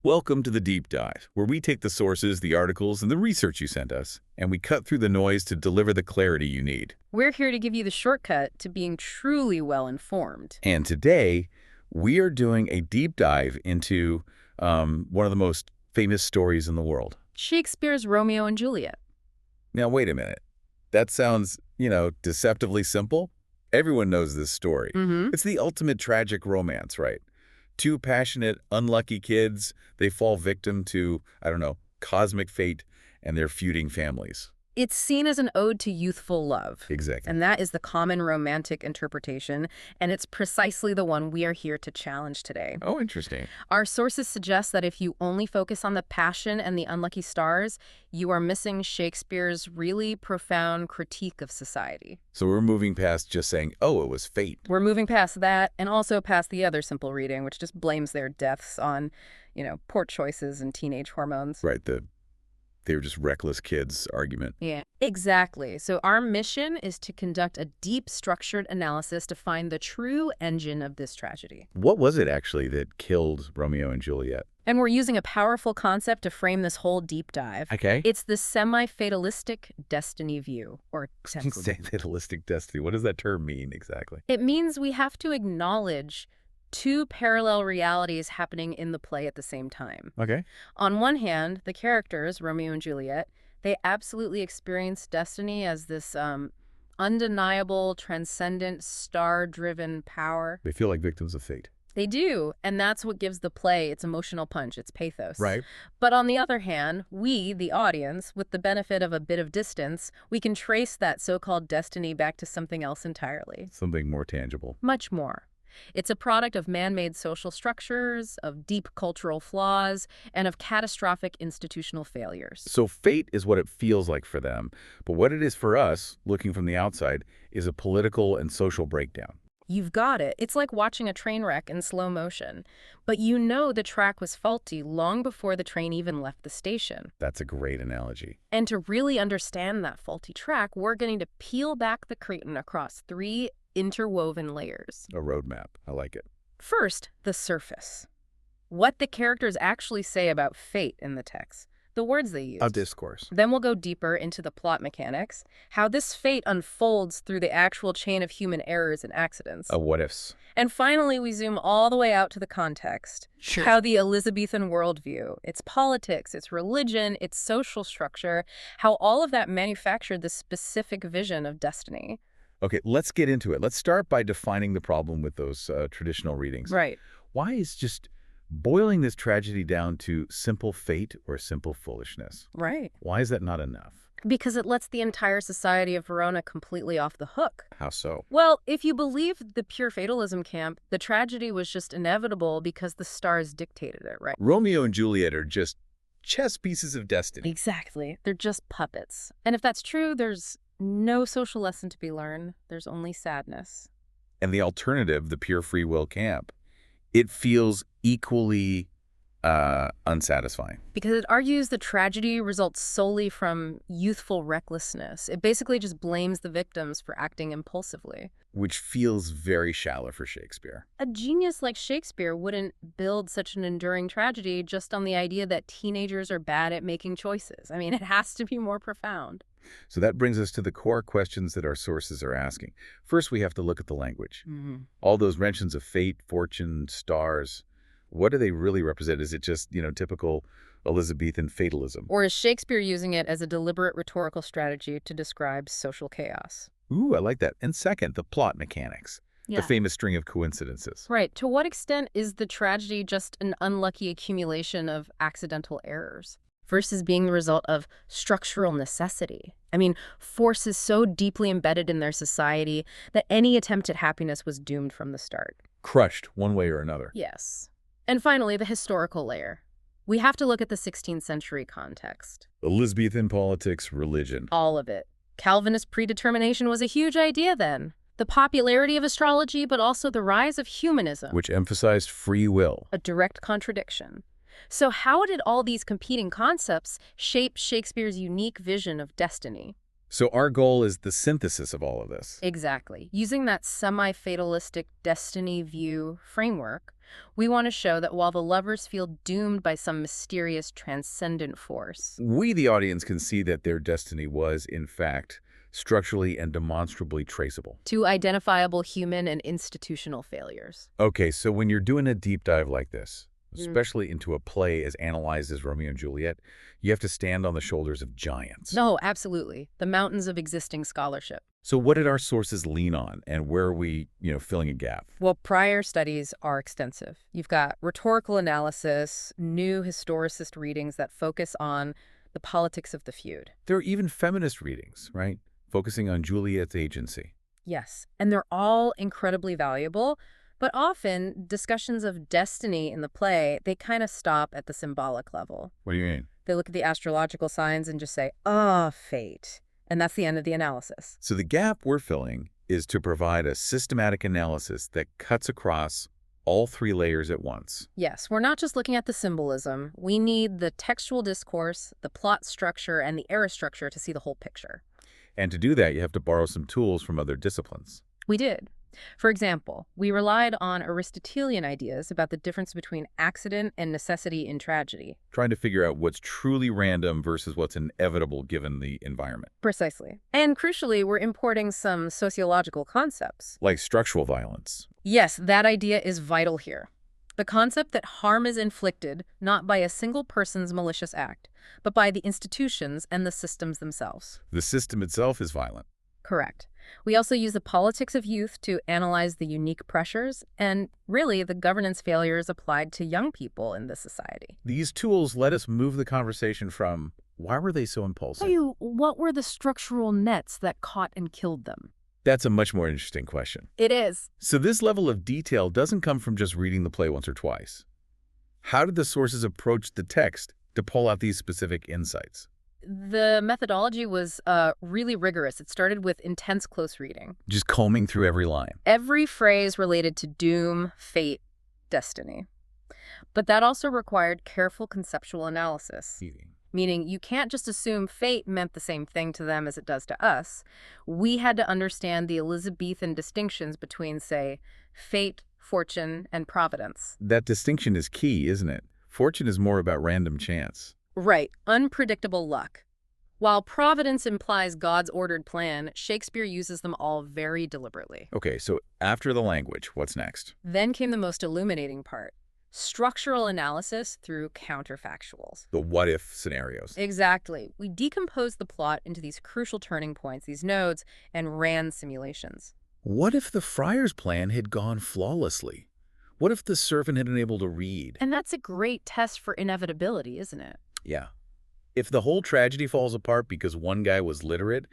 Welcome to the Deep Dive, where we take the sources, the articles, and the research you sent us, and we cut through the noise to deliver the clarity you need. We're here to give you the shortcut to being truly well-informed. And today, we are doing a deep dive into one of the most famous stories in the world. Shakespeare's Romeo and Juliet. Now, wait a minute. That sounds, deceptively simple. Everyone knows this story. It's the ultimate tragic romance, right? Two passionate, unlucky kids, they fall victim to, cosmic fate and their feuding families. It's seen as an ode to youthful love. Exactly. And that is the common romantic interpretation, and it's precisely the one we are here to challenge today. Oh, interesting. Our sources suggest that if you only focus on the passion and the unlucky stars, you are missing Shakespeare's really profound critique of society. So we're moving past just saying, oh, it was fate. We're moving past that and also past the other simple reading, which just blames their deaths on, poor choices and teenage hormones. Right, they were just reckless kids argument. Yeah, exactly. So our mission is to conduct a deep, structured analysis to find the true engine of this tragedy. What was it actually that killed Romeo and Juliet? And we're using a powerful concept to frame this whole deep dive. Okay. It's the semi-fatalistic destiny view, or Fatalistic destiny. What does that term mean exactly? It means we have to acknowledge two parallel realities happening in the play at the same time. Okay. On one hand, the characters, Romeo and Juliet, they absolutely experience destiny as this undeniable, transcendent, star-driven power. They feel like victims of fate. They do, and that's what gives the play its emotional punch, its pathos. Right. But on the other hand, we, the audience, with the benefit of a bit of distance, we can trace that so-called destiny back to something else entirely. Something more tangible. Much more. It's a product of man-made social structures, of deep cultural flaws, and of catastrophic institutional failures. So fate is what it feels like for them, but what it is for us, looking from the outside, is a political and social breakdown. You've got it. It's like watching a train wreck in slow motion. But you know the track was faulty long before the train even left the station. That's a great analogy. And to really understand that faulty track, we're going to peel back the curtain across three interwoven layers. A roadmap. I like it. First, the surface. What the characters actually say about fate in the text. The words they use. A discourse. Then we'll go deeper into the plot mechanics, how this fate unfolds through the actual chain of human errors and accidents. A what-ifs. And finally, we zoom all the way out to the context. Sure. How the Elizabethan worldview, its politics, its religion, its social structure, how all of that manufactured this specific vision of destiny. Okay, let's get into it. Let's start by defining the problem with those traditional readings. Right. Why is just boiling this tragedy down to simple fate or simple foolishness? Right. Why is that not enough? Because it lets the entire society of Verona completely off the hook. How so? Well, if you believe the pure fatalism camp, the tragedy was just inevitable because the stars dictated it, right? Romeo and Juliet are just chess pieces of destiny. Exactly. They're just puppets. And if that's true, there's no social lesson to be learned. There's only sadness. And the alternative, the pure free will camp, it feels equally unsatisfying. Because it argues the tragedy results solely from youthful recklessness. It basically just blames the victims for acting impulsively. Which feels very shallow for Shakespeare. A genius like Shakespeare wouldn't build such an enduring tragedy just on the idea that teenagers are bad at making choices. I mean, it has to be more profound. So that brings us to the core questions that our sources are asking. First, we have to look at the language. All those mentions of fate, fortune, stars, what do they really represent? Is it just, typical Elizabethan fatalism? Or is Shakespeare using it as a deliberate rhetorical strategy to describe social chaos? Ooh, I like that. And second, the plot mechanics. The famous string of coincidences. Right. To what extent is the tragedy just an unlucky accumulation of accidental errors versus being the result of structural necessity? I mean, forces so deeply embedded in their society that any attempt at happiness was doomed from the start. Crushed one way or another. Yes. And finally, the historical layer. We have to look at the 16th century context. Elizabethan politics, religion. All of it. Calvinist predetermination was a huge idea then. The popularity of astrology, but also the rise of humanism. Which emphasized free will. A direct contradiction. So how did all these competing concepts shape Shakespeare's unique vision of destiny? So our goal is the synthesis of all of this. Exactly. Using that semi-fatalistic destiny view framework, We want to show that while the lovers feel doomed by some mysterious transcendent force, We, the audience, can see that their destiny was, in fact, structurally and demonstrably traceable. to identifiable human and institutional failures. Okay, so when you're doing a deep dive like this, especially into a play as analyzed as Romeo and Juliet, you have to stand on the shoulders of giants. No, absolutely. The mountains of existing scholarship. So what did our sources lean on, and where are we, filling a gap? Well, prior studies are extensive. You've got rhetorical analysis, new historicist readings that focus on the politics of the feud. There are even feminist readings, right? Focusing on Juliet's agency. Yes, and they're all incredibly valuable, but often discussions of destiny in the play, they kind of stop at the symbolic level. What do you mean? They look at the astrological signs and just say, ah, fate. And that's the end of the analysis. So the gap we're filling is to provide a systematic analysis that cuts across all three layers at once. Yes, we're not just looking at the symbolism. We need the textual discourse, the plot structure, and the era structure to see the whole picture. And to do that, you have to borrow some tools from other disciplines. We did. For example, we relied on Aristotelian ideas about the difference between accident and necessity in tragedy. Trying to figure out what's truly random versus what's inevitable given the environment. Precisely. And crucially, we're importing some sociological concepts. Like structural violence. Yes, that idea is vital here. The concept that harm is inflicted not by a single person's malicious act, but by the institutions and the systems themselves. The system itself is violent. Correct. We also use the politics of youth to analyze the unique pressures and, really, the governance failures applied to young people in this society. These tools let us move the conversation from, why were they so impulsive? What were the structural nets that caught and killed them? That's a much more interesting question. It is. So this level of detail doesn't come from just reading the play once or twice. How did the sources approach the text to pull out these specific insights? The methodology was really rigorous. It started with intense close reading. Just combing through every line. Every phrase related to doom, fate, destiny. But that also required careful conceptual analysis. Meaning you can't just assume fate meant the same thing to them as it does to us. We had to understand the Elizabethan distinctions between, say, fate, fortune, and providence. That distinction is key, isn't it? Fortune is more about random chance. Right, unpredictable luck. While providence implies God's ordered plan, Shakespeare uses them all very deliberately. Okay, so after the language, what's next? Then came the most illuminating part. Structural analysis through counterfactuals. The what-if scenarios. Exactly. We decomposed the plot into these crucial turning points, these nodes, and ran simulations. What if the friar's plan had gone flawlessly? What if the servant had been able to read? And that's a great test for inevitability, isn't it? Yeah. If the whole tragedy falls apart because one guy was literate,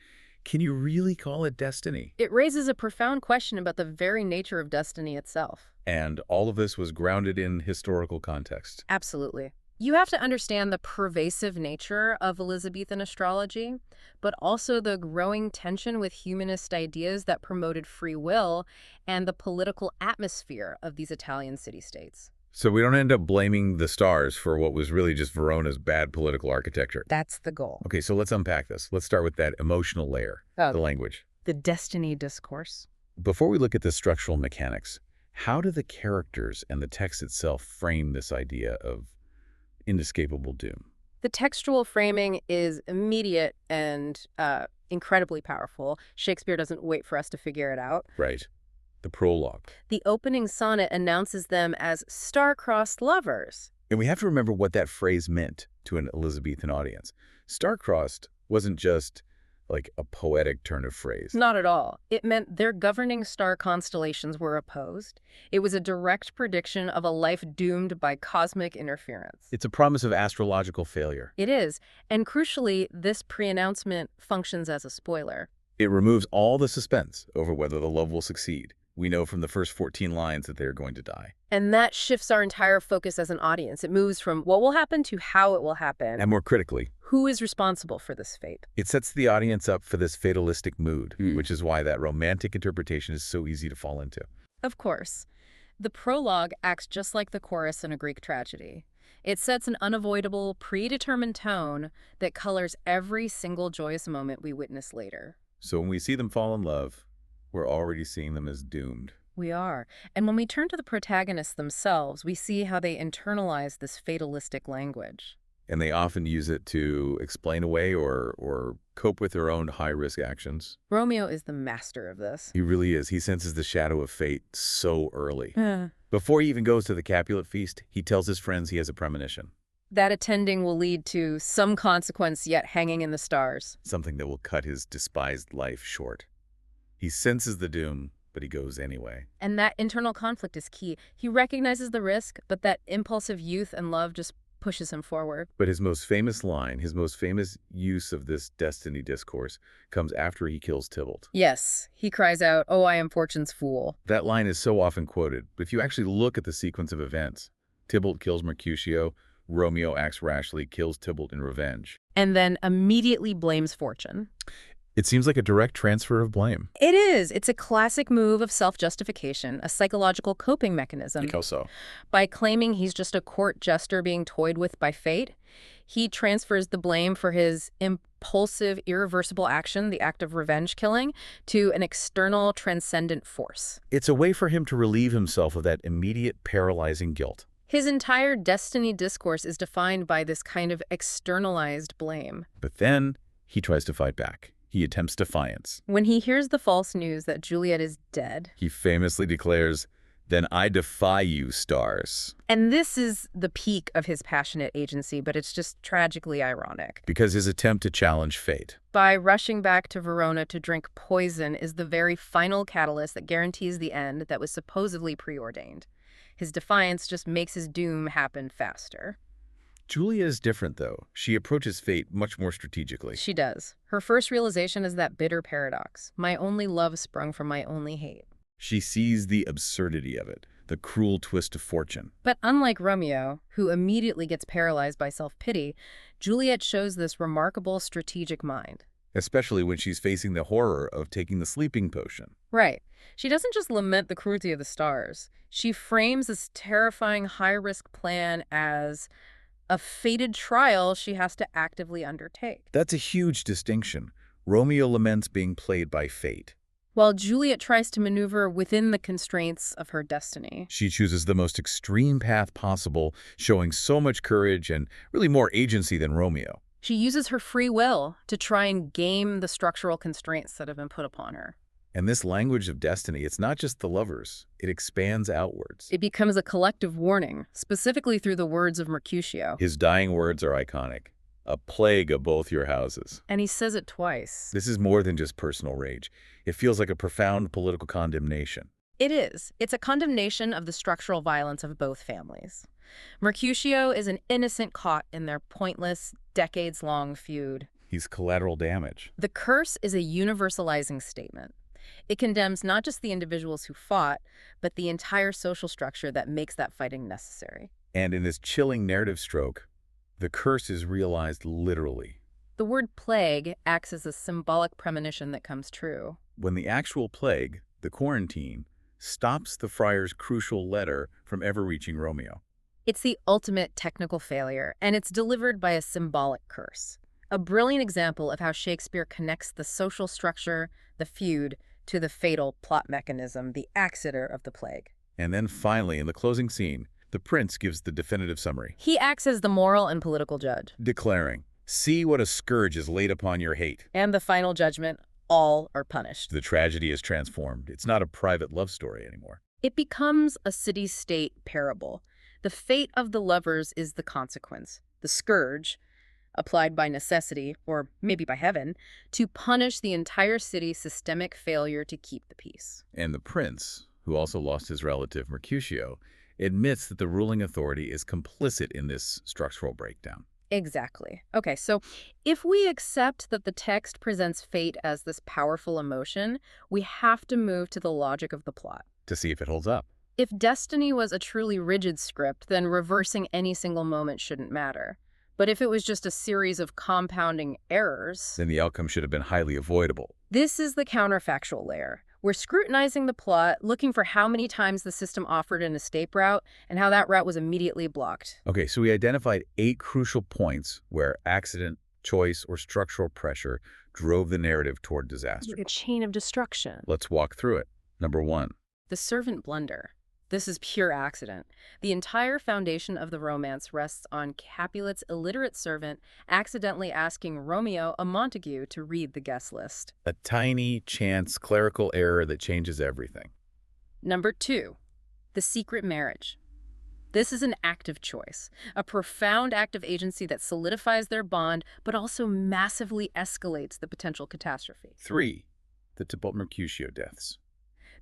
can you really call it destiny? It raises a profound question about the very nature of destiny itself. And all of this was grounded in historical context. Absolutely. You have to understand the pervasive nature of Elizabethan astrology, but also the growing tension with humanist ideas that promoted free will and the political atmosphere of these Italian city-states. So we don't end up blaming the stars for what was really just Verona's bad political architecture. That's the goal. Okay, so let's unpack this. Let's start with that emotional layer, the language. The destiny discourse. Before we look at the structural mechanics, how do the characters and the text itself frame this idea of inescapable doom? The textual framing is immediate and incredibly powerful. Shakespeare doesn't wait for us to figure it out. Right. The prologue. The opening sonnet announces them as star-crossed lovers. And we have to remember what that phrase meant to an Elizabethan audience. Star-crossed wasn't just like a poetic turn of phrase. Not at all. It meant their governing star constellations were opposed. It was a direct prediction of a life doomed by cosmic interference. It's a promise of astrological failure. It is. And crucially, this pre-announcement functions as a spoiler. It removes all the suspense over whether the love will succeed. We know from the first 14 lines that they are going to die. And that shifts our entire focus as an audience. It moves from what will happen to how it will happen. And more critically, who is responsible for this fate? It sets the audience up for this fatalistic mood, which is why that romantic interpretation is so easy to fall into. Of course. The prologue acts just like the chorus in a Greek tragedy. It sets an unavoidable, predetermined tone that colors every single joyous moment we witness later. So when we see them fall in love, we're already seeing them as doomed. We are. And when we turn to the protagonists themselves, we see how they internalize this fatalistic language. And they often use it to explain away or cope with their own high-risk actions. Romeo is the master of this. He really is. He senses the shadow of fate so early. Uh, Before he even goes to the Capulet feast, he tells his friends he has a premonition, that attending will lead to some consequence yet hanging in the stars. something that will cut his despised life short. He senses the doom, but he goes anyway. And that internal conflict is key. He recognizes the risk, but that impulsive youth and love just pushes him forward. But his most famous line, his most famous use of this destiny discourse, comes after he kills Tybalt. Yes, he cries out, "Oh, I am fortune's fool." That line is so often quoted, but if you actually look at the sequence of events, Tybalt kills Mercutio, Romeo acts rashly, kills Tybalt in revenge. And then immediately blames fortune. It seems like a direct transfer of blame. It is. It's a classic move of self-justification, a psychological coping mechanism. How so? By claiming he's just a court jester being toyed with by fate, he transfers the blame for his impulsive, irreversible action, the act of revenge killing, to an external, transcendent force. It's a way for him to relieve himself of that immediate, paralyzing guilt. His entire destiny discourse is defined by this kind of externalized blame. But then he tries to fight back. He attempts defiance. When he hears the false news that Juliet is dead. He famously declares, "Then I defy you, stars." And this is the peak of his passionate agency, but it's just tragically ironic. Because his attempt to challenge fate. By rushing back to Verona to drink poison is the very final catalyst that guarantees the end that was supposedly preordained. His defiance just makes his doom happen faster. Julia is different, though. She approaches fate much more strategically. She does. Her first realization is that bitter paradox. My only love sprung from my only hate. She sees the absurdity of it, the cruel twist of fortune. But unlike Romeo, who immediately gets paralyzed by self-pity, Juliet shows this remarkable strategic mind. Especially when she's facing the horror of taking the sleeping potion. Right. She doesn't just lament the cruelty of the stars. She frames this terrifying high-risk plan as a fated trial she has to actively undertake. That's a huge distinction. Romeo laments being played by fate, while Juliet tries to maneuver within the constraints of her destiny. She chooses the most extreme path possible, showing so much courage and really more agency than Romeo. She uses her free will to try and game the structural constraints that have been put upon her. And this language of destiny, it's not just the lovers. It expands outwards. It becomes a collective warning, specifically through the words of Mercutio. His dying words are iconic. A plague of both your houses. And he says it twice. This is more than just personal rage. It feels like a profound political condemnation. It is. It's a condemnation of the structural violence of both families. Mercutio is an innocent caught in their pointless, decades-long feud. He's collateral damage. The curse is a universalizing statement. It condemns not just the individuals who fought, but the entire social structure that makes that fighting necessary. And in this chilling narrative stroke, the curse is realized literally. The word plague acts as a symbolic premonition that comes true. When the actual plague, the quarantine, stops the friar's crucial letter from ever reaching Romeo. It's the ultimate technical failure, and it's delivered by a symbolic curse. A brilliant example of how Shakespeare connects the social structure, the feud, to the fatal plot mechanism, the accident of the plague. And then finally, in the closing scene, the prince gives the definitive summary. He acts as the moral and political judge. Declaring, "See what a scourge is laid upon your hate." And the final judgment, all are punished. The tragedy is transformed. It's not a private love story anymore. It becomes a city-state parable. The fate of the lovers is the consequence, the scourge, applied by necessity, or maybe by heaven, to punish the entire city's systemic failure to keep the peace. And the prince, who also lost his relative Mercutio, admits that the ruling authority is complicit in this structural breakdown. Exactly. Okay, so if we accept that the text presents fate as this powerful emotion, we have to move to the logic of the plot. To see if it holds up. If destiny was a truly rigid script, then reversing any single moment shouldn't matter. But if it was just a series of compounding errors, then the outcome should have been highly avoidable. This is the counterfactual layer. We're scrutinizing the plot, looking for how many times the system offered an escape route and how that route was immediately blocked. Okay, so we identified 8 crucial points where accident, choice, or structural pressure drove the narrative toward disaster. Like a chain of destruction. Let's walk through it. Number 1, The servant blunder. This is pure accident. The entire foundation of the romance rests on Capulet's illiterate servant accidentally asking Romeo a Montague to read the guest list. A tiny, chance clerical error that changes everything. Number 2, the secret marriage. This is an active choice, a profound act of agency that solidifies their bond, but also massively escalates the potential catastrophe. 3, the Tybalt Mercutio deaths.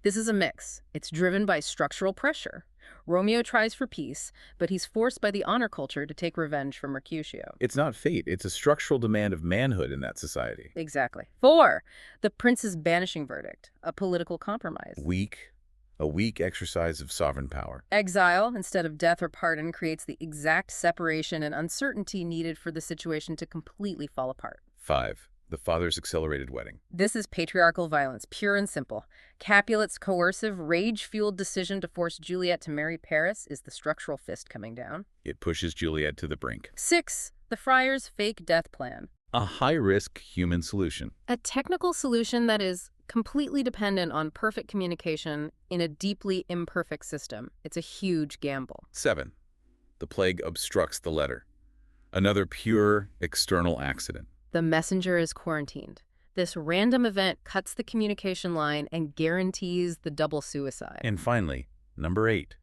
This is a mix. It's driven by structural pressure. Romeo tries for peace, but he's forced by the honor culture to take revenge for Mercutio. It's not fate, it's a structural demand of manhood in that society. Exactly. 4, the prince's banishing verdict, a political compromise. A weak exercise of sovereign power. Exile, instead of death or pardon, creates the exact separation and uncertainty needed for the situation to completely fall apart. 5, the father's accelerated wedding. This is patriarchal violence, pure and simple. Capulet's coercive, rage-fueled decision to force Juliet to marry Paris is the structural fist coming down. It pushes Juliet to the brink. 6, the friar's fake death plan. A high-risk human solution. A technical solution that is completely dependent on perfect communication in a deeply imperfect system. It's a huge gamble. 7, the plague obstructs the letter. Another pure external accident. The messenger is quarantined. This random event cuts the communication line and guarantees the double suicide. And finally, number 8,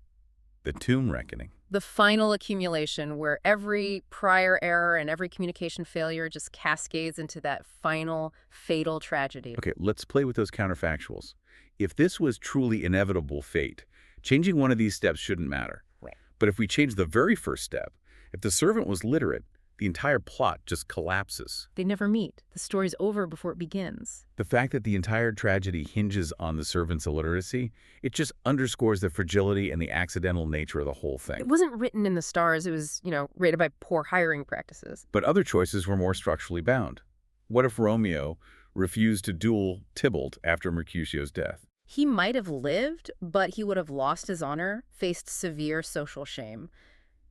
the tomb reckoning. The final accumulation where every prior error and every communication failure just cascades into that final fatal tragedy. Okay, let's play with those counterfactuals. If this was truly inevitable fate, changing one of these steps shouldn't matter. Right. But if we change the very first step, if the servant was literate, the entire plot just collapses. They never meet. The story's over before it begins. The fact that the entire tragedy hinges on the servant's illiteracy, it just underscores the fragility and the accidental nature of the whole thing. It wasn't written in the stars. It was, rated by poor hiring practices. But other choices were more structurally bound. What if Romeo refused to duel Tybalt after Mercutio's death? He might have lived, but he would have lost his honor, faced severe social shame.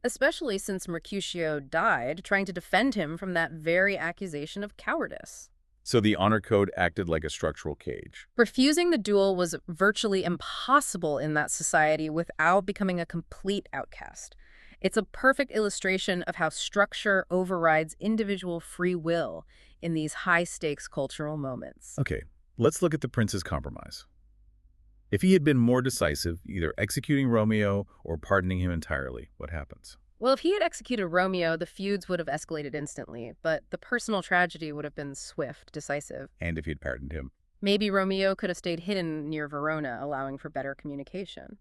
Especially since Mercutio died trying to defend him from that very accusation of cowardice. So the honor code acted like a structural cage. Refusing the duel was virtually impossible in that society without becoming a complete outcast. It's a perfect illustration of how structure overrides individual free will in these high-stakes cultural moments. Okay, let's look at the prince's compromise. If he had been more decisive, either executing Romeo or pardoning him entirely, what happens? Well, if he had executed Romeo, the feuds would have escalated instantly, but the personal tragedy would have been swift, decisive. And if he had pardoned him? Maybe Romeo could have stayed hidden near Verona, allowing for better communication.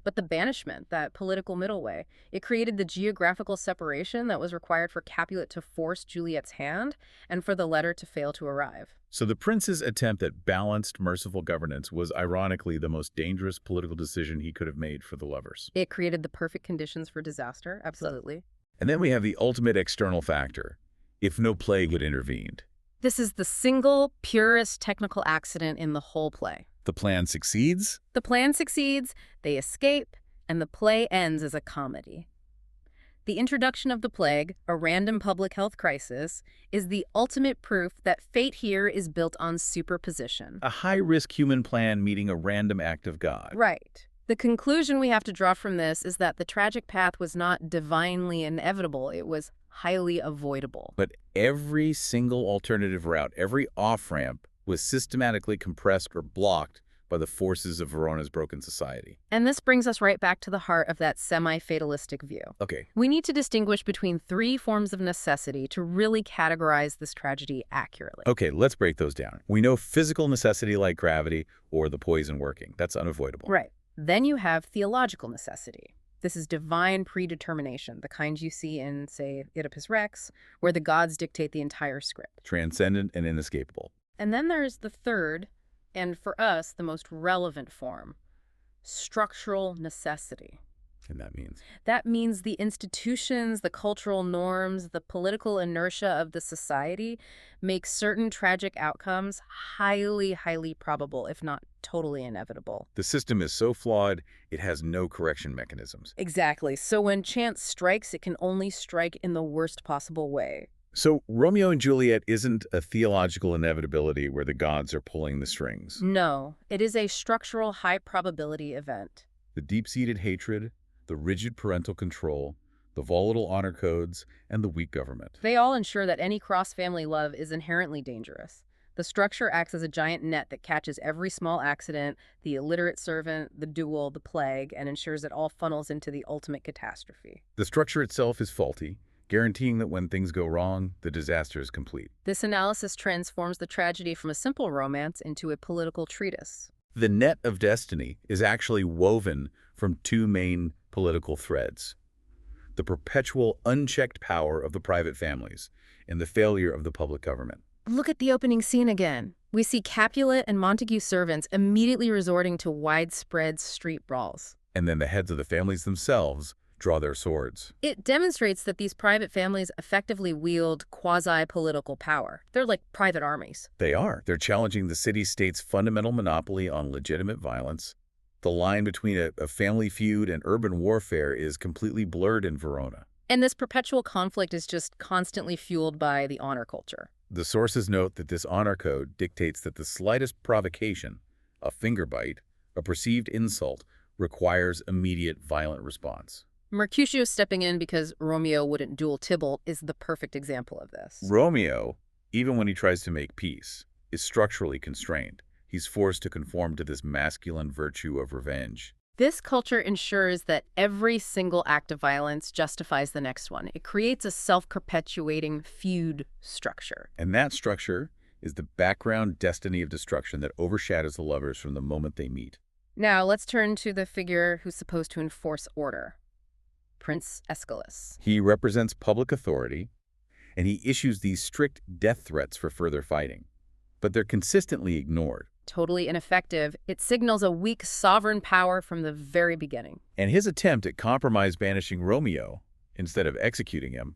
But the banishment, that political middle way, it created the geographical separation that was required for Capulet to force Juliet's hand and for the letter to fail to arrive. So the prince's attempt at balanced, merciful governance was ironically the most dangerous political decision he could have made for the lovers. It created the perfect conditions for disaster, absolutely. And then we have the ultimate external factor, if no plague had intervened. This is the single, purest technical accident in the whole play. The plan succeeds? The plan succeeds, they escape, and the play ends as a comedy. The introduction of the plague, a random public health crisis, is the ultimate proof that fate here is built on superposition. A high-risk human plan meeting a random act of God. Right. The conclusion we have to draw from this is that the tragic path was not divinely inevitable, it was highly avoidable. But every single alternative route, every off-ramp, was systematically compressed or blocked by the forces of Verona's broken society. And this brings us right back to the heart of that semi-fatalistic view. Okay. We need to distinguish between 3 forms of necessity to really categorize this tragedy accurately. Okay, let's break those down. We know physical necessity like gravity or the poison working. That's unavoidable. Right. Then you have theological necessity. This is divine predetermination, the kind you see in, say, Oedipus Rex, where the gods dictate the entire script. Transcendent and inescapable. And then there's the third, and for us, the most relevant form, structural necessity. And that means? That means the institutions, the cultural norms, the political inertia of the society make certain tragic outcomes highly, highly probable, if not totally inevitable. The system is so flawed, it has no correction mechanisms. Exactly. So when chance strikes, it can only strike in the worst possible way. So Romeo and Juliet isn't a theological inevitability where the gods are pulling the strings. No, it is a structural high-probability event. The deep-seated hatred, the rigid parental control, the volatile honor codes, and the weak government. They all ensure that any cross-family love is inherently dangerous. The structure acts as a giant net that catches every small accident, the illiterate servant, the duel, the plague, and ensures it all funnels into the ultimate catastrophe. The structure itself is faulty, guaranteeing that when things go wrong, the disaster is complete. This analysis transforms the tragedy from a simple romance into a political treatise. The net of destiny is actually woven from two main political threads: the perpetual unchecked power of the private families and the failure of the public government. Look at the opening scene again. We see Capulet and Montague servants immediately resorting to widespread street brawls. And then the heads of the families themselves draw their swords. It demonstrates that these private families effectively wield quasi-political power. They're like private armies. They are. They're challenging the city-state's fundamental monopoly on legitimate violence. The line between a family feud and urban warfare is completely blurred in Verona. And this perpetual conflict is just constantly fueled by the honor culture. The sources note that this honor code dictates that the slightest provocation, a finger bite, a perceived insult, requires immediate violent response. Mercutio stepping in because Romeo wouldn't duel Tybalt is the perfect example of this. Romeo, even when he tries to make peace, is structurally constrained. He's forced to conform to this masculine virtue of revenge. This culture ensures that every single act of violence justifies the next one. It creates a self-perpetuating feud structure. And that structure is the background destiny of destruction that overshadows the lovers from the moment they meet. Now, let's turn to the figure who's supposed to enforce order. Prince Aeschylus. He represents public authority, and he issues these strict death threats for further fighting. But they're consistently ignored. Totally ineffective. It signals a weak sovereign power from the very beginning. And his attempt at compromise banishing Romeo, instead of executing him,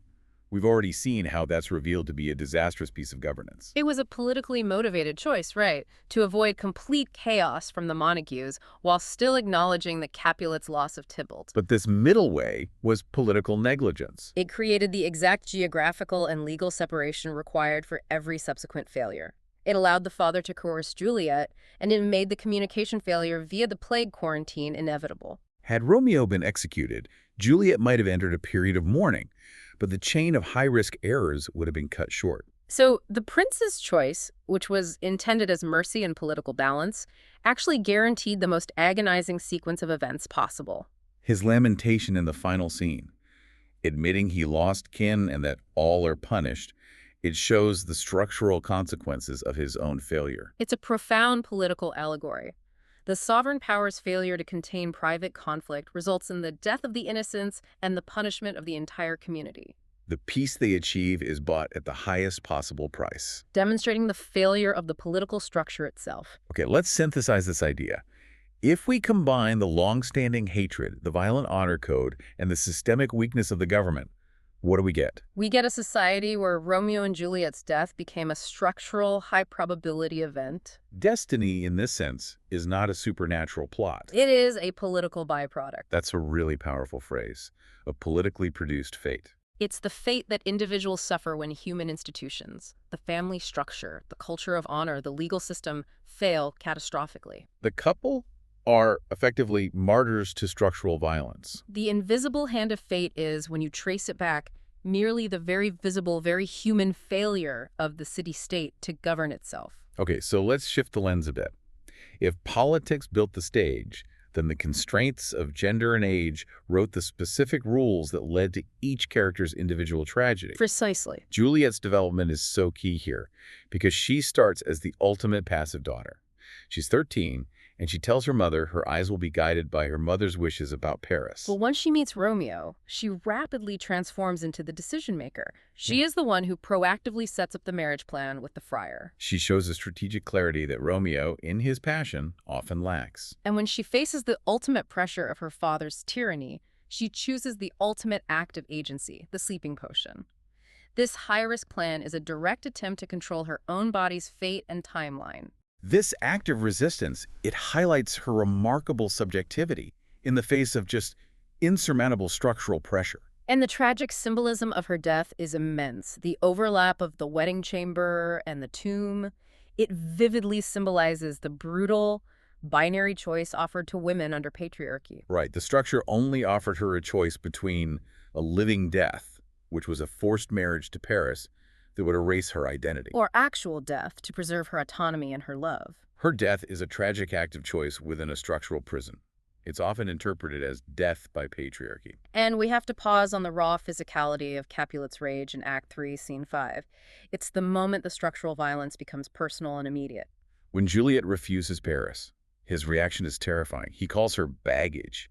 we've already seen how that's revealed to be a disastrous piece of governance. It was a politically motivated choice, right, to avoid complete chaos from the Montagues while still acknowledging the Capulets' loss of Tybalt. But this middle way was political negligence. It created the exact geographical and legal separation required for every subsequent failure. It allowed the father to coerce Juliet, and it made the communication failure via the plague quarantine inevitable. Had Romeo been executed, Juliet might have entered a period of mourning, but the chain of high-risk errors would have been cut short. So the prince's choice, which was intended as mercy and political balance, actually guaranteed the most agonizing sequence of events possible. His lamentation in the final scene, admitting he lost kin and that all are punished, it shows the structural consequences of his own failure. It's a profound political allegory. The sovereign power's failure to contain private conflict results in the death of the innocents and the punishment of the entire community. The peace they achieve is bought at the highest possible price. Demonstrating the failure of the political structure itself. Okay, let's synthesize this idea. If we combine the long-standing hatred, the violent honor code, and the systemic weakness of the government, what do we get? We get a society where Romeo and Juliet's death became a structural, high-probability event. Destiny, in this sense, is not a supernatural plot. It is a political byproduct. That's a really powerful phrase, a politically produced fate. It's the fate that individuals suffer when human institutions, the family structure, the culture of honor, the legal system, fail catastrophically. The couple are effectively martyrs to structural violence. The invisible hand of fate is, when you trace it back, merely the very visible, very human failure of the city-state to govern itself. Okay, so let's shift the lens a bit. If politics built the stage, then the constraints of gender and age wrote the specific rules that led to each character's individual tragedy. Precisely. Juliet's development is so key here, because she starts as the ultimate passive daughter. She's 13, and she tells her mother her eyes will be guided by her mother's wishes about Paris. But once she meets Romeo, she rapidly transforms into the decision-maker. She is the one who proactively sets up the marriage plan with the friar. She shows a strategic clarity that Romeo, in his passion, often lacks. And when she faces the ultimate pressure of her father's tyranny, she chooses the ultimate act of agency, the sleeping potion. This high-risk plan is a direct attempt to control her own body's fate and timeline. This act of resistance, it highlights her remarkable subjectivity in the face of just insurmountable structural pressure. And the tragic symbolism of her death is immense. The overlap of the wedding chamber and the tomb, it vividly symbolizes the brutal, binary choice offered to women under patriarchy. Right. The structure only offered her a choice between a living death, which was a forced marriage to Paris that would erase her identity. Or actual death to preserve her autonomy and her love. Her death is a tragic act of choice within a structural prison. It's often interpreted as death by patriarchy. And we have to pause on the raw physicality of Capulet's rage in Act 3, Scene 5. It's the moment the structural violence becomes personal and immediate. When Juliet refuses Paris, his reaction is terrifying. He calls her baggage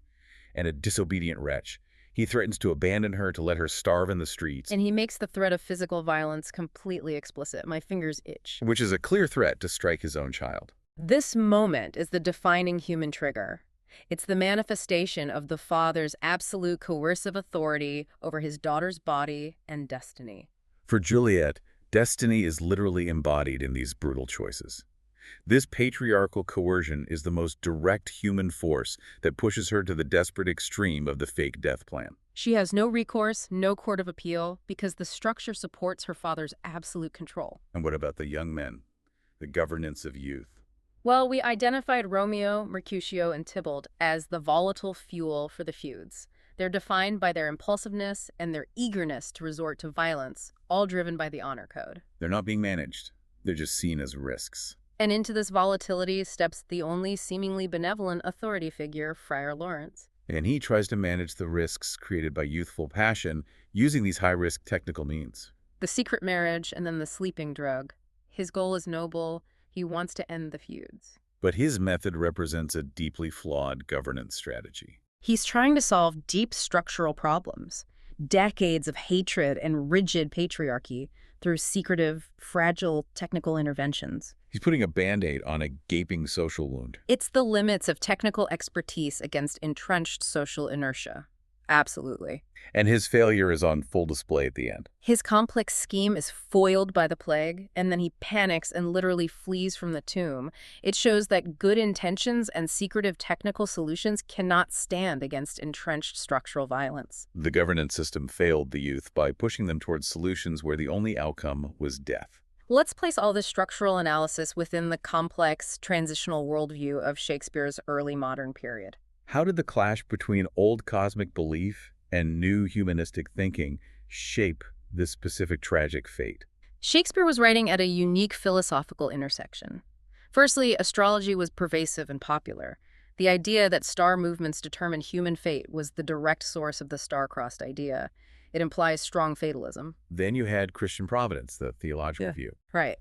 and a disobedient wretch. He threatens to abandon her, to let her starve in the streets. And he makes the threat of physical violence completely explicit. My fingers itch. Which is a clear threat to strike his own child. This moment is the defining human trigger. It's the manifestation of the father's absolute coercive authority over his daughter's body and destiny. For Juliet, destiny is literally embodied in these brutal choices. This patriarchal coercion is the most direct human force that pushes her to the desperate extreme of the fake death plan. She has no recourse, no court of appeal, because the structure supports her father's absolute control. And what about the young men? The governance of youth? Well, we identified Romeo, Mercutio, and Tybalt as the volatile fuel for the feuds. They're defined by their impulsiveness and their eagerness to resort to violence, all driven by the honor code. They're not being managed. They're just seen as risks. And into this volatility steps the only seemingly benevolent authority figure, Friar Lawrence. And he tries to manage the risks created by youthful passion using these high-risk technical means. The secret marriage and then the sleeping drug. His goal is noble. He wants to end the feuds. But his method represents a deeply flawed governance strategy. He's trying to solve deep structural problems, decades of hatred and rigid patriarchy through secretive, fragile technical interventions. He's putting a Band-Aid on a gaping social wound. It's the limits of technical expertise against entrenched social inertia. Absolutely. And his failure is on full display at the end. His complex scheme is foiled by the plague, and then he panics and literally flees from the tomb. It shows that good intentions and secretive technical solutions cannot stand against entrenched structural violence. The governance system failed the youth by pushing them towards solutions where the only outcome was death. Let's place all this structural analysis within the complex, transitional worldview of Shakespeare's early modern period. How did the clash between old cosmic belief and new humanistic thinking shape this specific tragic fate? Shakespeare was writing at a unique philosophical intersection. Firstly, astrology was pervasive and popular. The idea that star movements determine human fate was the direct source of the star-crossed idea. It implies strong fatalism. Then you had Christian providence, the theological view. Right.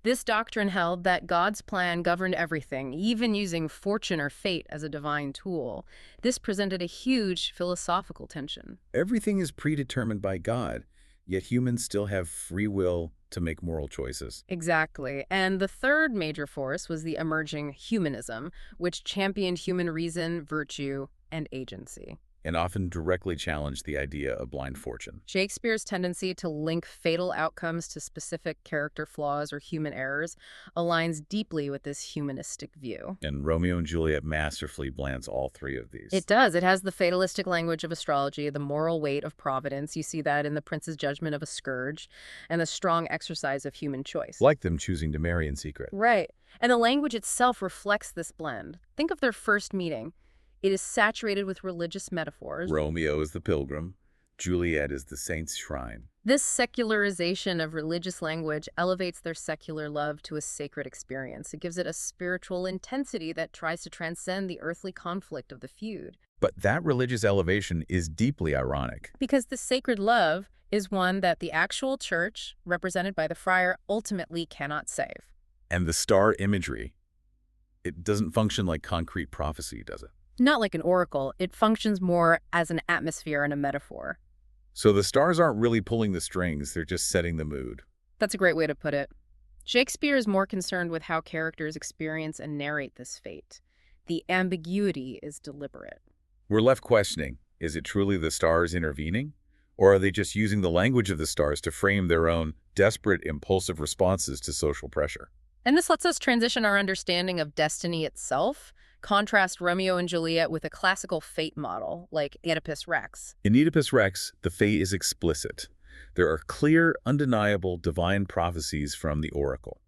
This doctrine held that God's plan governed everything, even using fortune or fate as a divine tool. This presented a huge philosophical tension. Everything is predetermined by God, yet humans still have free will to make moral choices. Exactly. And the third major force was the emerging humanism, which championed human reason, virtue, and agency. And often directly challenged the idea of blind fortune. Shakespeare's tendency to link fatal outcomes to specific character flaws or human errors aligns deeply with this humanistic view. And Romeo and Juliet masterfully blends all three of these. It does. It has the fatalistic language of astrology, the moral weight of providence. You see that in the prince's judgment of a scourge, and the strong exercise of human choice. Like them choosing to marry in secret. Right. And the language itself reflects this blend. Think of their first meeting. It is saturated with religious metaphors. Romeo is the pilgrim. Juliet is the saint's shrine. This secularization of religious language elevates their secular love to a sacred experience. It gives it a spiritual intensity that tries to transcend the earthly conflict of the feud. But that religious elevation is deeply ironic. Because the sacred love is one that the actual church, represented by the friar, ultimately cannot save. And the star imagery, it doesn't function like concrete prophecy, does it? Not like an oracle. It functions more as an atmosphere and a metaphor. So the stars aren't really pulling the strings, they're just setting the mood. That's a great way to put it. Shakespeare is more concerned with how characters experience and narrate this fate. The ambiguity is deliberate. We're left questioning, is it truly the stars intervening? Or are they just using the language of the stars to frame their own desperate, impulsive responses to social pressure? And this lets us transition our understanding of destiny itself. Contrast Romeo and Juliet with a classical fate model, like Oedipus Rex. In Oedipus Rex, the fate is explicit. There are clear, undeniable divine prophecies from the oracle.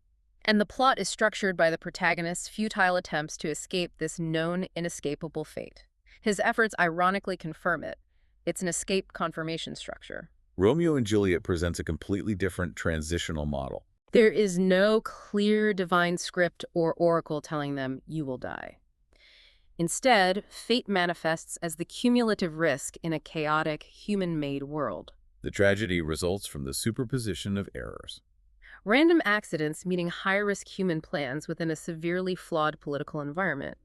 And the plot is structured by the protagonist's futile attempts to escape this known, inescapable fate. His efforts ironically confirm it. It's an escape confirmation structure. Romeo and Juliet presents a completely different transitional model. There is no clear divine script or oracle telling them, you will die. Instead, fate manifests as the cumulative risk in a chaotic, human-made world. The tragedy results from the superposition of errors. Random accidents meeting high-risk human plans within a severely flawed political environment.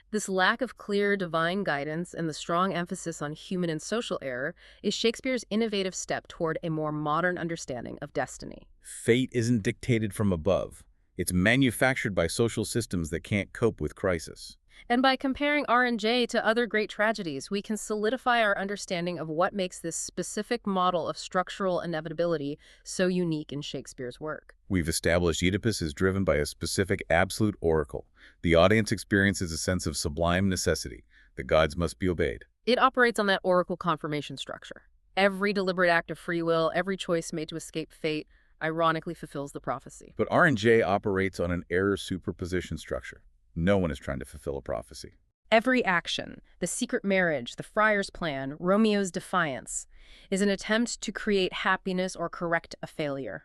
This lack of clear divine guidance and the strong emphasis on human and social error is Shakespeare's innovative step toward a more modern understanding of destiny. Fate isn't dictated from above. It's manufactured by social systems that can't cope with crisis. And by comparing R&J to other great tragedies, we can solidify our understanding of what makes this specific model of structural inevitability so unique in Shakespeare's work. We've established Oedipus is driven by a specific absolute oracle. The audience experiences a sense of sublime necessity. The gods must be obeyed. It operates on that oracle confirmation structure. Every deliberate act of free will, every choice made to escape fate, ironically fulfills the prophecy. But R&J operates on an error superposition structure. No one is trying to fulfill a prophecy. Every action, the secret marriage, the friar's plan, Romeo's defiance, is an attempt to create happiness or correct a failure.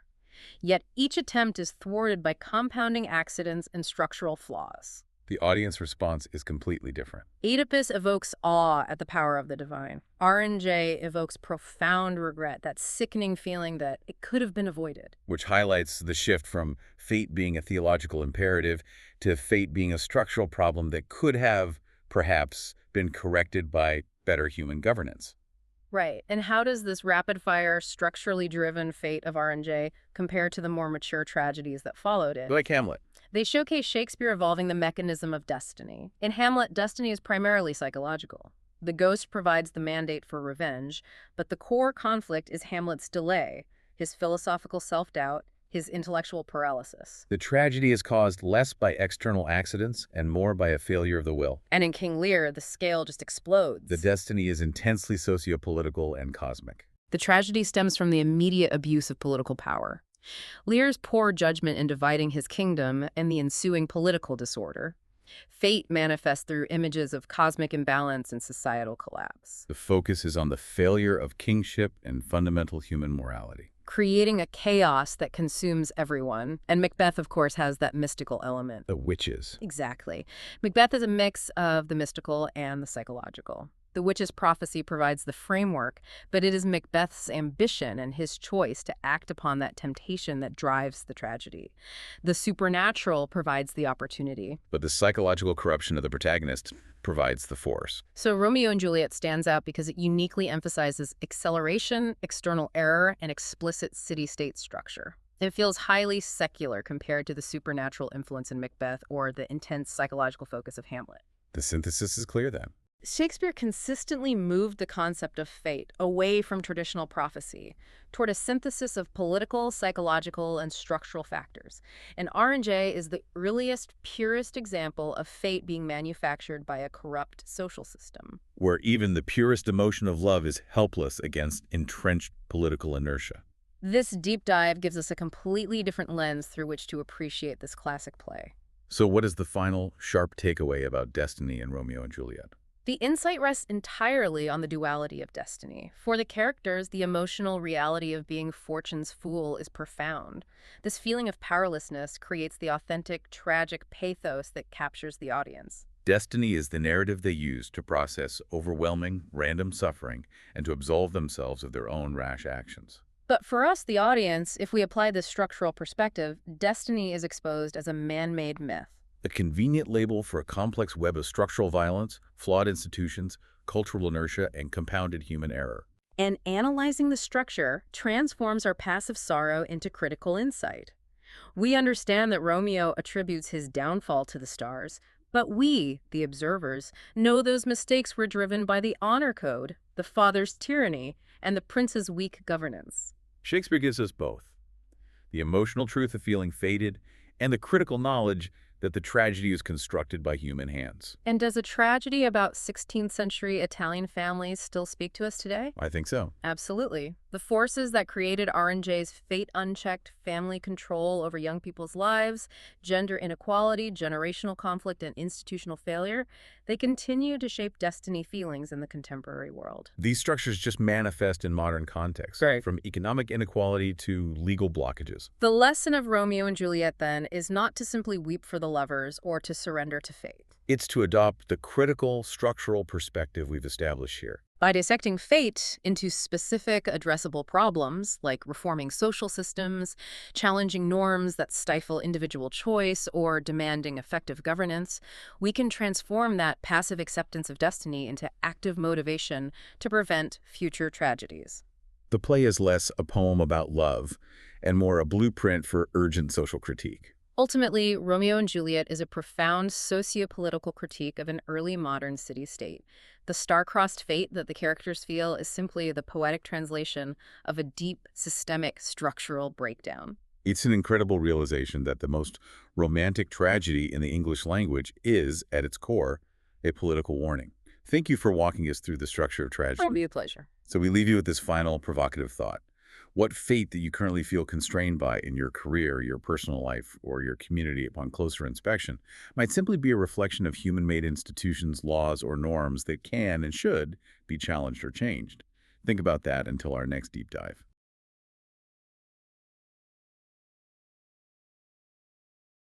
Yet each attempt is thwarted by compounding accidents and structural flaws. The audience response is completely different. Oedipus evokes awe at the power of the divine. R&J evokes profound regret, that sickening feeling that it could have been avoided. Which highlights the shift from fate being a theological imperative to fate being a structural problem that could have, perhaps, been corrected by better human governance. Right. And how does this rapid-fire, structurally driven fate of R&J compare to the more mature tragedies that followed it? Like Hamlet. They showcase Shakespeare evolving the mechanism of destiny. In Hamlet, destiny is primarily psychological. The ghost provides the mandate for revenge, but the core conflict is Hamlet's delay, his philosophical self-doubt, his intellectual paralysis. The tragedy is caused less by external accidents and more by a failure of the will. And in King Lear, the scale just explodes. The destiny is intensely sociopolitical and cosmic. The tragedy stems from the immediate abuse of political power. Lear's poor judgment in dividing his kingdom and the ensuing political disorder. Fate manifests through images of cosmic imbalance and societal collapse. The focus is on the failure of kingship and fundamental human morality, creating a chaos that consumes everyone. And Macbeth, of course, has that mystical element. the witches. Exactly. Macbeth is a mix of the mystical and the psychological. The witch's prophecy provides the framework, but it is Macbeth's ambition and his choice to act upon that temptation that drives the tragedy. The supernatural provides the opportunity. But the psychological corruption of the protagonist provides the force. So Romeo and Juliet stands out because it uniquely emphasizes acceleration, external error, and explicit city-state structure. It feels highly secular compared to the supernatural influence in Macbeth or the intense psychological focus of Hamlet. The synthesis is clear then. Shakespeare consistently moved the concept of fate away from traditional prophecy toward a synthesis of political, psychological, and structural factors. And R&J is the earliest, purest example of fate being manufactured by a corrupt social system. Where even the purest emotion of love is helpless against entrenched political inertia. This deep dive gives us a completely different lens through which to appreciate this classic play. So what is the final, sharp takeaway about destiny in Romeo and Juliet? The insight rests entirely on the duality of destiny. For the characters, the emotional reality of being fortune's fool is profound. This feeling of powerlessness creates the authentic, tragic pathos that captures the audience. Destiny is the narrative they use to process overwhelming, random suffering and to absolve themselves of their own rash actions. But for us, the audience, if we apply this structural perspective, destiny is exposed as a man-made myth. A convenient label for a complex web of structural violence, flawed institutions, cultural inertia, and compounded human error. And analyzing the structure transforms our passive sorrow into critical insight. We understand that Romeo attributes his downfall to the stars, but we, the observers, know those mistakes were driven by the honor code, the father's tyranny, and the prince's weak governance. Shakespeare gives us both. The emotional truth of feeling fated and the critical knowledge that the tragedy is constructed by human hands. And does a tragedy about 16th century Italian families still speak to us today? I think so. Absolutely. The forces that created R&J's fate unchecked, family control over young people's lives, gender inequality, generational conflict, and institutional failure, they continue to shape destiny feelings in the contemporary world. These structures just manifest in modern contexts, Right. from economic inequality to legal blockages. The lesson of Romeo and Juliet, then, is not to simply weep for the lovers or to surrender to fate. It's to adopt the critical structural perspective we've established here. By dissecting fate into specific addressable problems, like reforming social systems, challenging norms that stifle individual choice, or demanding effective governance, we can transform that passive acceptance of destiny into active motivation to prevent future tragedies. The play is less a poem about love and more a blueprint for urgent social critique. Ultimately, Romeo and Juliet is a profound socio-political critique of an early modern city-state. The star-crossed fate that the characters feel is simply the poetic translation of a deep, systemic, structural breakdown. It's an incredible realization that the most romantic tragedy in the English language is, at its core, a political warning. Thank you for walking us through the structure of tragedy. It'll be a pleasure. So we leave you with this final provocative thought. What fate that you currently feel constrained by in your career, your personal life, or your community upon closer inspection might simply be a reflection of human-made institutions, laws, or norms that can and should be challenged or changed. Think about that until our next deep dive.